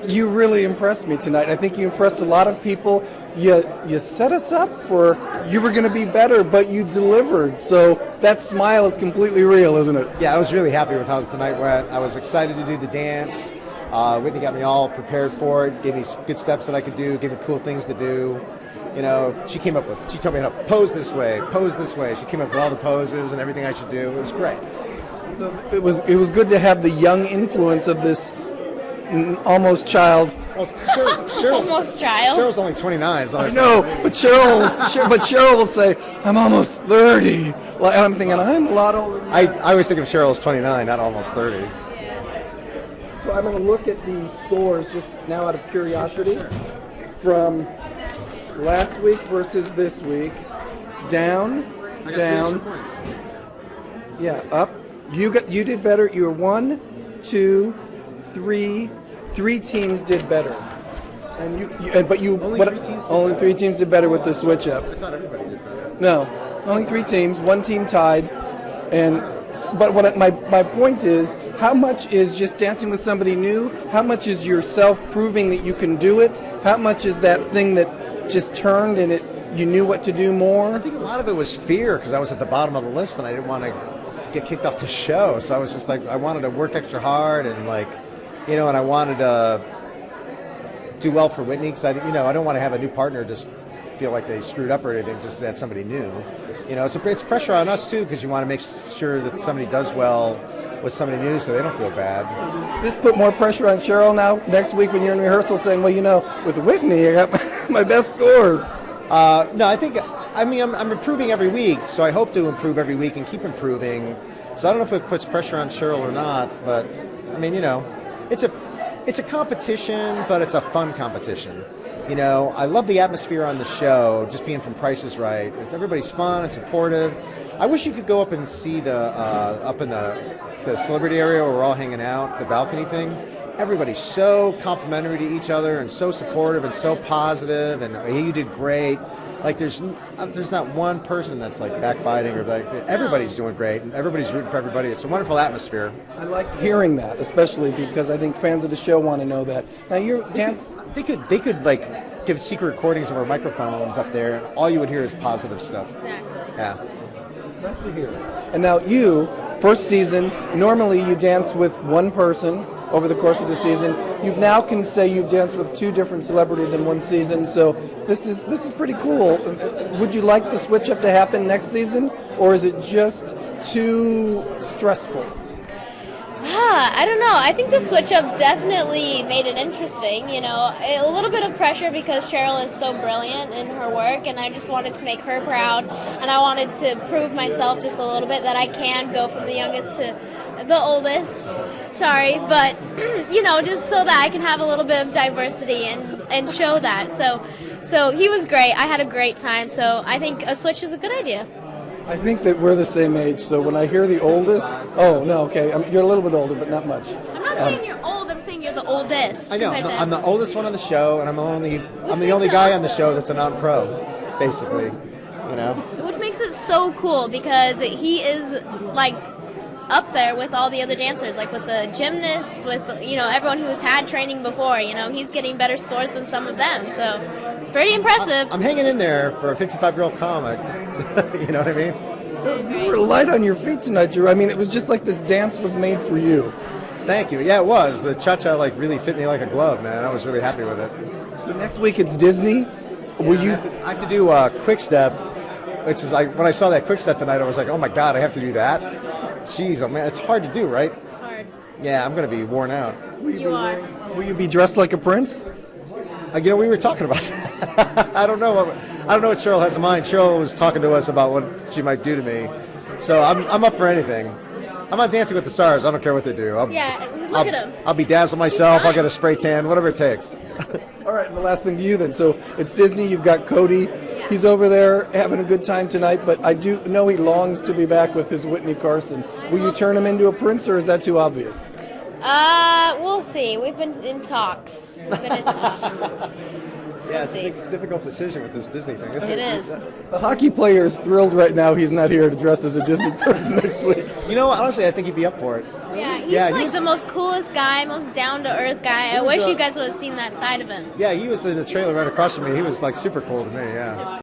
You really impressed me tonight. I think you impressed a lot of people. You set us up for you were going to be better, but you delivered. So that smile is completely real, isn't it? Yeah, I was really happy with how tonight went. I was excited to do the dance. Whitney got me all prepared for it, gave me good steps that I could do, gave me cool things to do. You know, she told me how to pose this way. She came up with all the poses and everything I should do. It was great. So it was good to have the young influence of this almost child. Well, Almost child. Cheryl's only 29. So I know, but Cheryl will say, I'm almost 30. And I'm thinking, I'm a lot older than that. I always think of Cheryl as 29, not almost 30. So I'm going to look at the scores just now out of curiosity from last week versus this week. Down. Yeah, up. You did better. You were 1, 2, 3. 3 teams did better. Only 3 teams did better with the switch up. I thought everybody did better. No, only 3 teams. 1 team tied. But my point is, how much is just dancing with somebody new? How much is yourself proving that you can do it? How much is that thing that just turned and you knew what to do more? I think a lot of it was fear because I was at the bottom of the list and I didn't want to get kicked off the show. So I was just like, I wanted to work extra hard and and I wanted to do well for Witney because I don't want to have a new partner just feel like they screwed up or anything just to add somebody new. It's pressure on us too because you want to make sure that somebody does well with somebody new so they don't feel bad. This put more pressure on Cheryl now next week when you're in rehearsal saying, well, with Witney, I got my best scores. No, I'm improving every week, so I hope to improve every week and keep improving. So I don't know if it puts pressure on Cheryl or not, but it's a competition, but it's a fun competition. I love the atmosphere on the show, just being from Price is Right. Everybody's fun and supportive. I wish you could go up and see up in the celebrity area where we're all hanging out, the balcony thing. Everybody's so complimentary to each other and so supportive and so positive and hey, you did great. Like there's not one person that's like backbiting or everybody's doing great and everybody's rooting for everybody. It's a wonderful atmosphere. I like hearing that, especially because I think fans of the show want to know that. Now your dance, they could like give secret recordings of our microphones up there and all you would hear is positive stuff. Exactly. Yeah. Nice to hear. And now you, first season, normally you dance with one person over the course of the season. You now can say you've danced with 2 different celebrities in one season, so this is pretty cool. Would you like the switch up to happen next season, or is it just too stressful? I don't know. I think the switch up definitely made it interesting. A little bit of pressure because Cheryl is so brilliant in her work, and I just wanted to make her proud, and I wanted to prove myself just a little bit that I can go from the youngest to the oldest. Sorry, but just so that I can have a little bit of diversity and show that. So he was great. I had a great time. So I think a switch is a good idea. I think that we're the same age, so when I hear the oldest, oh, no, okay, you're a little bit older, but not much. I'm not saying you're old, I'm saying you're the oldest. I know, I'm the oldest one on the show, and I'm the only guy on the show that's a non-pro, basically, Which makes it so cool, because he is, like, up there with all the other dancers, like with the gymnasts, with, everyone who's had training before, he's getting better scores than some of them, so it's pretty impressive. I'm hanging in there for a 55-year-old comic, you know what I mean? You were light on your feet tonight, Drew. I mean, it was just like this dance was made for you. Thank you. Yeah, it was. The cha-cha, really fit me like a glove, man. I was really happy with it. So next week it's Disney. I have to do a quick step, which is when I saw that quick step tonight, I was like, oh my God, I have to do that. Jeez, oh man, it's hard to do, right? It's hard. Yeah, I'm going to be worn out. You are. Will you be dressed like a prince? We were talking about that. I don't know what Cheryl has in mind. Cheryl was talking to us about what she might do to me. So I'm up for anything. I'm not Dancing with the Stars. I don't care what they do. Look at him. I'll bedazzle myself. I'll get a spray tan, whatever it takes. All right, and the last thing to you then. So it's Disney. You've got Cody. He's over there having a good time tonight, but I do know he longs to be back with his Witney Carson. Will you turn him into a prince, or is that too obvious? We'll see. We've been in talks. Yeah, it's see. a big, difficult decision with this Disney thing. It is. The hockey player is thrilled right now he's not here to dress as a Disney person next week. You know, honestly, I think he'd be up for it. Yeah, he's Yeah, he like was- the most coolest guy, most down-to-earth guy. I was, wish you guys would have seen that side of him. Yeah, he was in the trailer right across from me. He was like super cool to me, yeah.